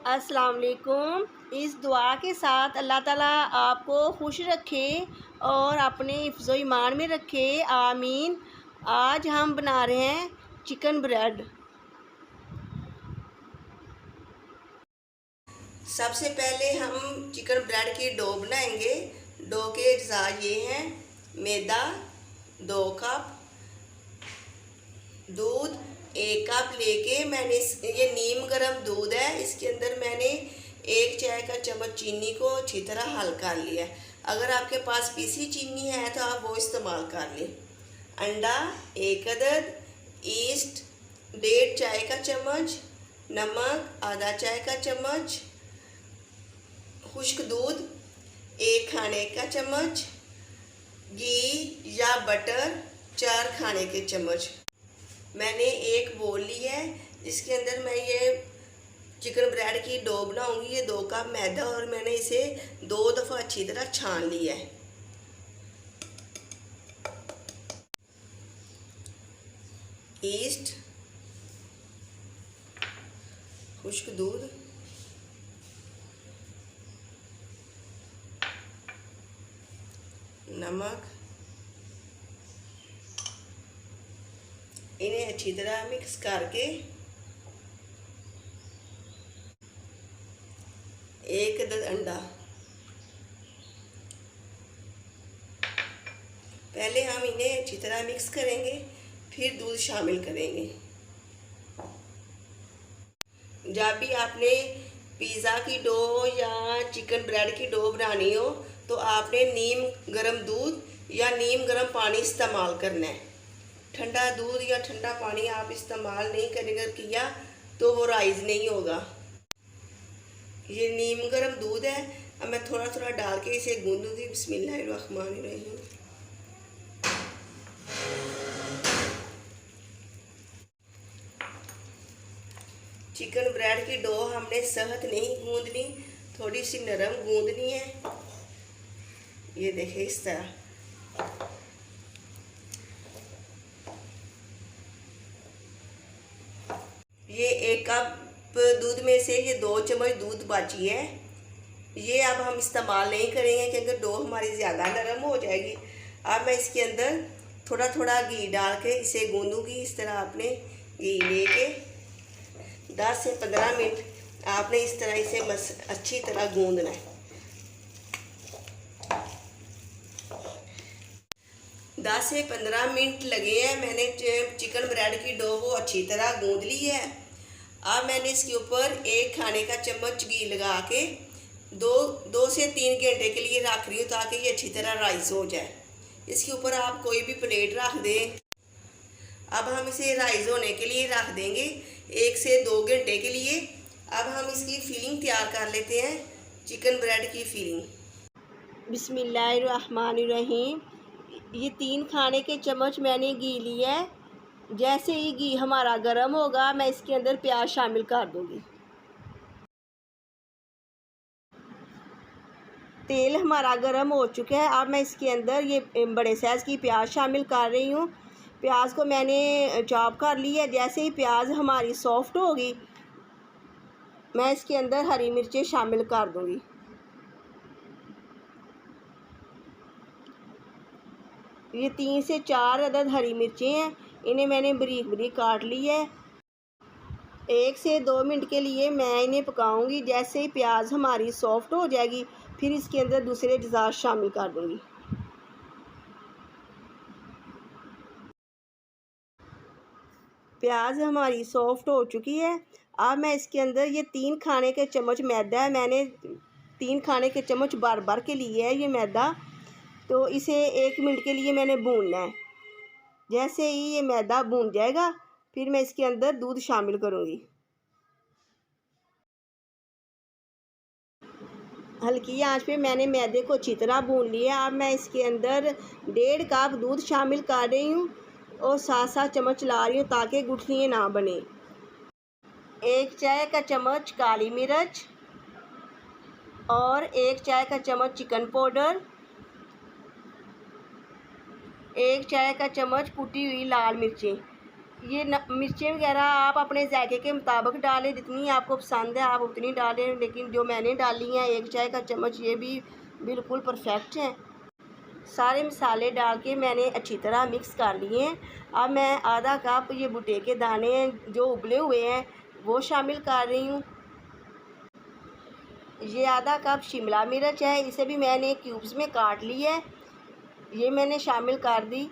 अस्सलाम वालेकुम। इस दुआ के साथ अल्लाह ताला आपको खुश रखे और अपने हिफ्ज़ो ईमान में रखे, आमीन। आज हम बना रहे हैं चिकन ब्रेड। सबसे पहले हम चिकन ब्रेड की डो बनाएंगे। डो के अज्जा ये हैं: मैदा 2 कप, दूध 1 कप लेके मैंने ये नीम गर्म दूध है, इसके अंदर मैंने 1 चाय का चम्मच चीनी को अच्छी तरह हल कर लिया है। अगर आपके पास पीसी चीनी है तो आप वो इस्तेमाल कर लें। अंडा 1 अदद, ईस्ट 1.5 चाय का चम्मच, नमक आधा चाय का चम्मच, खुश्क दूध 1 खाने का चम्मच, घी या बटर 4 खाने के चम्मच। मैंने एक बोल ली है, जिसके अंदर मैं ये चिकन ब्रेड की डो बनाऊंगी। ये 2 कप मैदा और मैंने इसे 2 दफ़ा अच्छी तरह छान लिया है। ईस्ट, खुश्क दूध, नमक, इन्हें अच्छी तरह मिक्स करके 1 अदद अंडा। पहले हम इन्हें अच्छी तरह मिक्स करेंगे, फिर दूध शामिल करेंगे। जब भी आपने पिज़्ज़ा की डो या चिकन ब्रेड की डो बनानी हो तो आपने नीम गर्म दूध या नीम गर्म पानी इस्तेमाल करना है। ठंडा दूध या ठंडा पानी आप इस्तेमाल नहीं करेंगे किया तो वो राइज नहीं होगा। ये नीम गर्म दूध है। अब मैं थोड़ा थोड़ा डाल के इसे गूंदूंगी। बिस्मिल्लाहिर्रहमानिर्रहीम। चिकन ब्रेड की डो हमने सख्त नहीं गूंदनी, थोड़ी सी नरम गूंदनी है। ये देखें इस तरह। ये 1 कप दूध में से ये 2 चम्मच दूध बाची है। ये अब हम इस्तेमाल नहीं करेंगे क्योंकि डो हमारी ज़्यादा नरम हो जाएगी। अब मैं इसके अंदर थोड़ा थोड़ा घी डाल के इसे गूंदूंगी। इस तरह आपने घी लेके 10 से 15 मिनट आपने इस तरह इसे अच्छी तरह गूंदना है। 10 से 15 मिनट लगे हैं। मैंने चिकन ब्रेड की डो वो अच्छी तरह गूंद ली है। अब मैंने इसके ऊपर 1 खाने का चम्मच घी लगा के 2 से 3 घंटे के लिए रख रही हूँ ताकि ये अच्छी तरह राइस हो जाए। इसके ऊपर आप कोई भी प्लेट रख दें। अब हम इसे राइस होने के लिए रख देंगे 1 से 2 घंटे के लिए। अब हम इसकी फिलिंग तैयार कर लेते हैं, चिकन ब्रेड की फिलिंग। बिस्मिल्लाहिर्रहमानिर्रहीम। ये 3 खाने के चम्मच मैंने घी लिया है। जैसे ही घी हमारा गर्म होगा मैं इसके अंदर प्याज शामिल कर दूंगी। तेल हमारा गर्म हो चुका है। अब मैं इसके अंदर ये बड़े साइज़ की प्याज शामिल कर रही हूँ। प्याज को मैंने चॉप कर लिया है। जैसे ही प्याज हमारी सॉफ्ट होगी मैं इसके अंदर हरी मिर्चें शामिल कर दूंगी। ये 3 से 4 अदद हरी मिर्चें हैं, इन्हें मैंने बारीक बारीक काट लिया है। 1 से 2 मिनट के लिए मैं इन्हें पकाऊंगी। जैसे ही प्याज हमारी सॉफ्ट हो जाएगी फिर इसके अंदर दूसरे अज्जा शामिल कर दूंगी। प्याज हमारी सॉफ्ट हो चुकी है। अब मैं इसके अंदर ये 3 खाने के चम्मच मैदा है, मैंने 3 खाने के चम्मच भर भर के लिए है ये मैदा। तो इसे 1 मिनट के लिए मैंने भूनना है। जैसे ही ये मैदा भून जाएगा फिर मैं इसके अंदर दूध शामिल करूँगी। हल्की आंच पे मैंने मैदे को अच्छी तरह भून लिया। अब मैं इसके अंदर 1.5 कप दूध शामिल कर रही हूँ और 7-7 चम्मच ला रही हूँ ताकि गुठलियाँ ना बने। 1 चाय का चम्मच काली मिर्च और 1 चाय का चम्मच चिकन पाउडर, 1 चाय का चम्मच कुटी हुई लाल मिर्चें। ये मिर्चें वगैरह आप अपने जायके के मुताबिक डालें, जितनी आपको पसंद है आप उतनी डालें, लेकिन जो मैंने डाली हैं 1 चाय का चम्मच, ये भी बिल्कुल परफेक्ट हैं। सारे मसाले डाल के मैंने अच्छी तरह मिक्स कर लिए हैं। अब मैं आधा कप ये भुट्टे के दाने हैं जो उबले हुए हैं वो शामिल कर रही हूँ। ये आधा कप शिमला मिर्च है, इसे भी मैंने क्यूब्स में काट ली है, ये मैंने शामिल कर दी।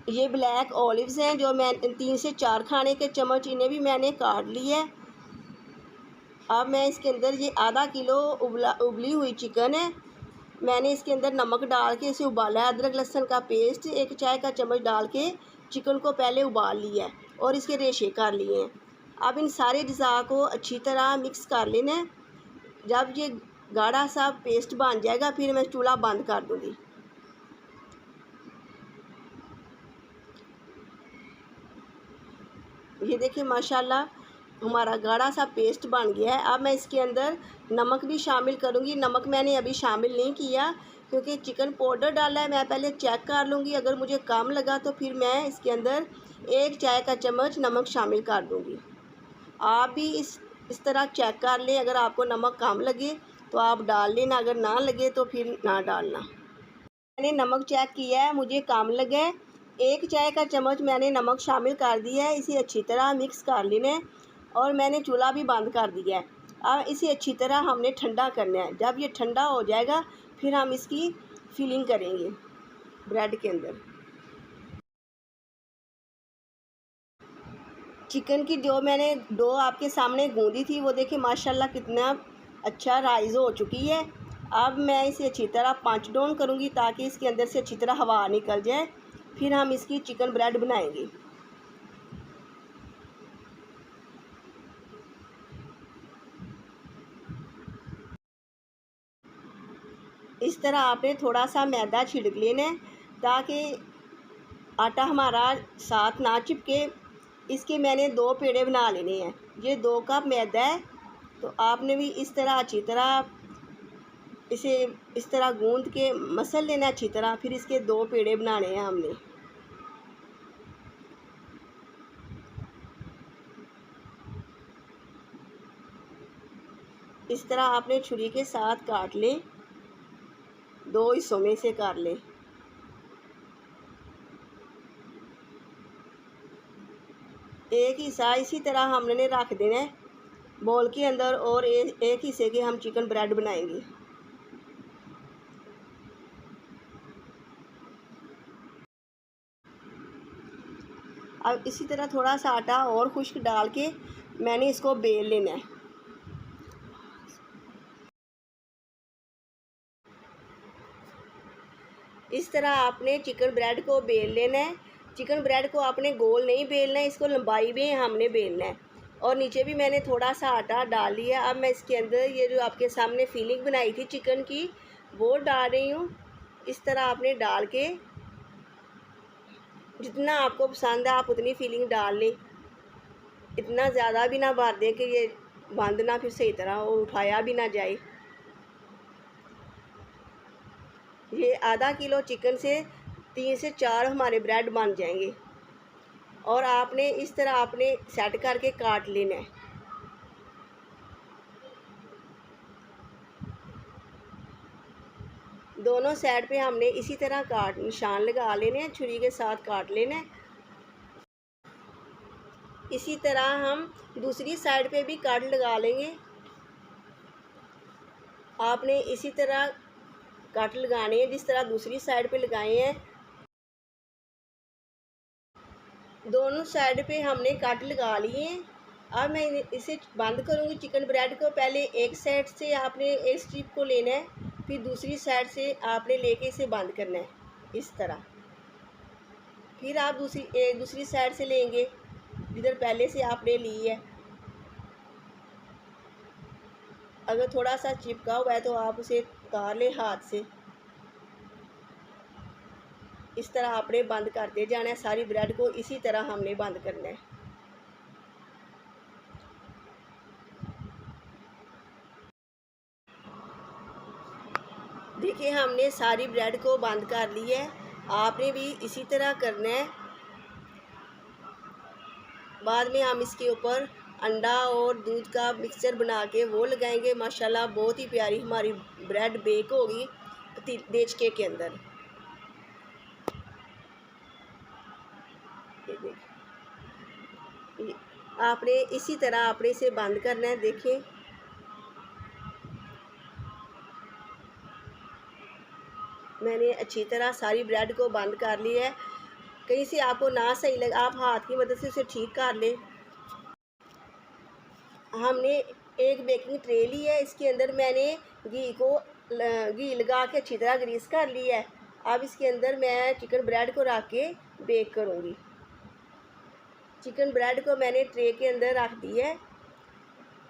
ये ब्लैक ऑलिव्स हैं जो मैं 3 से 4 खाने के चम्मच, इन्हें भी मैंने काट लिया है। अब मैं इसके अंदर ये आधा किलो उबली हुई चिकन है, मैंने इसके अंदर नमक डाल के इसे उबाला है। अदरक लहसुन का पेस्ट 1 चाय का चम्मच डाल के चिकन को पहले उबाल लिया है और इसके रेशे कर लिए हैं। अब इन सारे अज़ा को अच्छी तरह मिक्स कर लेना है। जब ये गाढ़ा सा पेस्ट बन जाएगा फिर मैं चूल्हा बंद कर दूँगी। ये देखिए माशाल्लाह हमारा गाढ़ा सा पेस्ट बन गया है। अब मैं इसके अंदर नमक भी शामिल करूँगी। नमक मैंने अभी शामिल नहीं किया क्योंकि चिकन पाउडर डाला है, मैं पहले चेक कर लूँगी, अगर मुझे कम लगा तो फिर मैं इसके अंदर 1 चाय का चम्मच नमक शामिल कर दूँगी। आप भी इस तरह चेक कर लें, अगर आपको नमक कम लगे तो आप डाल लेना, अगर ना लगे तो फिर ना डालना। मैंने नमक चेक किया है, मुझे कम लगा है। 1 चाय का चम्मच मैंने नमक शामिल कर दिया है। इसे अच्छी तरह मिक्स कर लेना है और मैंने चूल्हा भी बंद कर दिया है। अब इसे अच्छी तरह हमने ठंडा करना है। जब ये ठंडा हो जाएगा फिर हम इसकी फिलिंग करेंगे ब्रेड के अंदर। चिकन की जो मैंने डो आपके सामने गूँदी थी वो देखिए माशाल्लाह कितना अच्छा राइज़ हो चुकी है। अब मैं इसे अच्छी तरह पंच डाउन करूँगी ताकि इसके अंदर से अच्छी तरह हवा निकल जाए, फिर हम इसकी चिकन ब्रेड बनाएंगे। इस तरह आपने थोड़ा सा मैदा छिड़क लेना है ताकि आटा हमारा साथ ना चिपके। इसके मैंने 2 पेड़े बना लेने हैं। ये 2 कप मैदा है, तो आपने भी इस तरह अच्छी तरह इसे इस तरह गूंद के मसल लेना अच्छी तरह, फिर इसके 2 पेड़े बनाने हैं हमने। इस तरह आपने छुरी के साथ काट लें, 2 हिस्सों में से कर लें। एक हिस्सा इसी तरह हमने रख देना है बोल के अंदर और एक हिस्से के हम चिकन ब्रेड बनाएंगे। अब इसी तरह थोड़ा सा आटा और खुश्क डाल के मैंने इसको बेल लेना है। इस तरह आपने चिकन ब्रेड को बेल लेना है। चिकन ब्रेड को आपने गोल नहीं बेलना है, इसको लंबाई में हमने बेलना है। और नीचे भी मैंने थोड़ा सा आटा डाल लिया। अब मैं इसके अंदर ये जो आपके सामने फिलिंग बनाई थी चिकन की वो डाल रही हूँ। इस तरह आपने डाल के जितना आपको पसंद है आप उतनी फिलिंग डाल लें। इतना ज़्यादा भी ना भर दें कि ये बंद ना फिर सही तरह वो उठाया भी ना जाए। ये आधा किलो चिकन से 3 से 4 हमारे ब्रेड बन जाएंगे। और आपने इस तरह आपने सेट करके काट लेना है। दोनों साइड पे हमने इसी तरह काट निशान लगा लेने हैं, छुरी के साथ काट लेना है। इसी तरह हम दूसरी साइड पे भी काट लगा लेंगे। आपने इसी तरह कट लगाने हैं जिस तरह दूसरी साइड पे लगाए हैं। दोनों साइड पे हमने कट लगा लिए हैं। अब मैं इसे बंद करूँगी चिकन ब्रेड को। पहले एक साइड से आपने एक स्ट्रिप को लेना है, फिर दूसरी साइड से आपने लेके इसे बंद करना है इस तरह। फिर आप दूसरी साइड से लेंगे जिधर पहले से आपने ली है। अगर थोड़ा सा चिपका हुआ है तो आप उसे उतार लें हाथ से। इस तरह आपने बंद करते जाना है। सारी ब्रेड को इसी तरह हमने बंद करना है। देखिए देखिए हमने सारी ब्रेड को बंद कर ली है। आपने भी इसी तरह करना है। बाद में हम इसके ऊपर अंडा और दूध का मिक्सचर बना के वो लगाएंगे। माशाल्लाह बहुत ही प्यारी हमारी ब्रेड बेक होगी देचके के अंदर। ये देखिए, आपने इसी तरह आपने इसे बंद करना है। देखें मैंने अच्छी तरह सारी ब्रेड को बंद कर लिया है। कहीं से आपको ना सही लगे आप हाथ की मदद से उसे ठीक कर लें। हमने एक बेकिंग ट्रे ली है, इसके अंदर मैंने घी लगा के अच्छी तरह ग्रीस कर लिया है। अब इसके अंदर मैं चिकन ब्रेड को रख के बेक करूँगी। चिकन ब्रेड को मैंने ट्रे के अंदर रख दी है।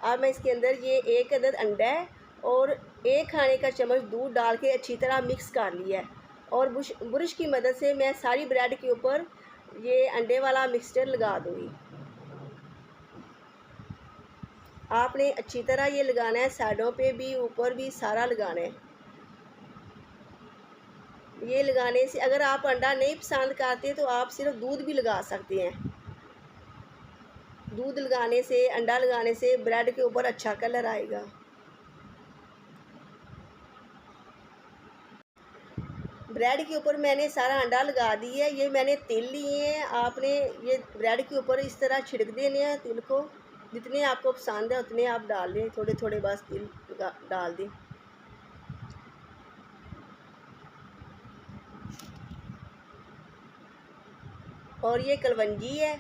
अब मैं इसके अंदर ये 1 अदद अंडा है और 1 खाने का चम्मच दूध डाल के अच्छी तरह मिक्स कर लिया है और ब्रश की मदद से मैं सारी ब्रेड के ऊपर ये अंडे वाला मिक्सचर लगा दूँगी। आपने अच्छी तरह ये लगाना है, साइडों पे भी ऊपर भी सारा लगाना है। ये लगाने से अगर आप अंडा नहीं पसंद करते तो आप सिर्फ दूध भी लगा सकते हैं। दूध लगाने से, अंडा लगाने से ब्रेड के ऊपर अच्छा कलर आएगा। ब्रेड के ऊपर मैंने सारा अंडा लगा दी है। ये मैंने तिल लिए हैं। आपने ये ब्रेड के ऊपर इस तरह छिड़क देने हैं तिल को। जितने आपको पसंद है उतने आप डाल दें, थोड़े थोड़े बस तिल डाल दें। और ये कलवंजी है।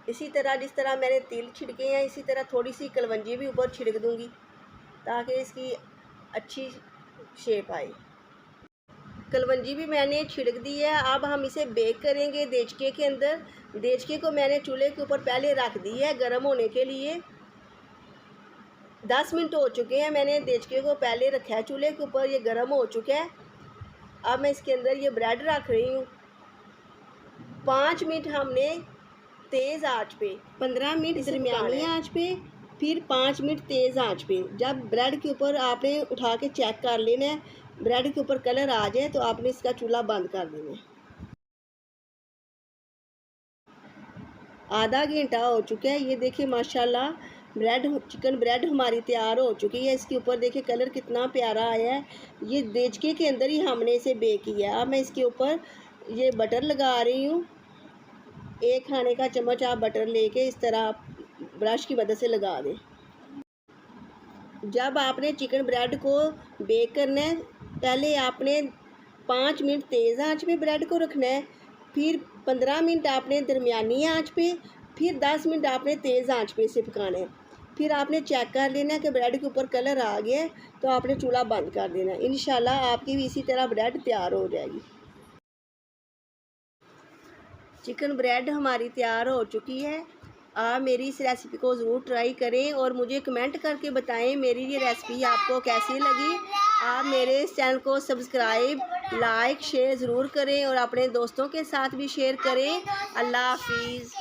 इसी तरह जिस तरह मैंने तिल छिड़के हैं इसी तरह थोड़ी सी कलवंजी भी ऊपर छिड़क दूंगी ताकि इसकी अच्छी शेप आए। कलवंजी भी मैंने छिड़क दी है। अब हम इसे बेक करेंगे देचके के अंदर। देचके को मैंने चूल्हे के ऊपर पहले रख दी है गर्म होने के लिए। 10 मिनट हो चुके हैं, मैंने देचके को पहले रखा है चूल्हे के ऊपर, ये गर्म हो चुका है। अब मैं इसके अंदर ये ब्रेड रख रही हूँ। 5 मिनट हमने तेज़ आंच पे, 15 मिनट दरमियानी आंच पे, फिर 5 मिनट तेज़ आंच पे। जब ब्रेड के ऊपर आपने उठा के चेक कर लेना है, ब्रेड के ऊपर कलर आ जाए तो आपने इसका चूल्हा बंद कर देना है। आधा घंटा हो चुका है। ये देखिए माशाल्लाह चिकन ब्रेड हमारी तैयार हो चुकी है। इसके ऊपर देखिए कलर कितना प्यारा आया है। ये देचके के अंदर ही हमने इसे बेक किया है। अब मैं इसके ऊपर ये बटर लगा रही हूँ। 1 खाने का चम्मच आप बटर लेके इस तरह ब्रश की मदद से लगा दें। जब आपने चिकन ब्रेड को बेक करना है पहले आपने 5 मिनट तेज़ आंच पे ब्रेड को रखना है, फिर 15 मिनट आपने दरमियानी आंच पे, फिर 10 मिनट आपने तेज़ आंच पे इसे पकाना है। फिर आपने चेक कर लेना है कि ब्रेड के ऊपर कलर आ गया है तो आपने चूल्हा बंद कर देना है। इंशाल्लाह आपकी भी इसी तरह ब्रेड तैयार हो जाएगी। चिकन ब्रेड हमारी तैयार हो चुकी है। आप मेरी इस रेसिपी को ज़रूर ट्राई करें और मुझे कमेंट करके बताएं मेरी ये रेसिपी आपको कैसी लगी। आप मेरे इस चैनल को सब्सक्राइब, लाइक, शेयर ज़रूर करें और अपने दोस्तों के साथ भी शेयर करें। अल्लाह हाफिज़।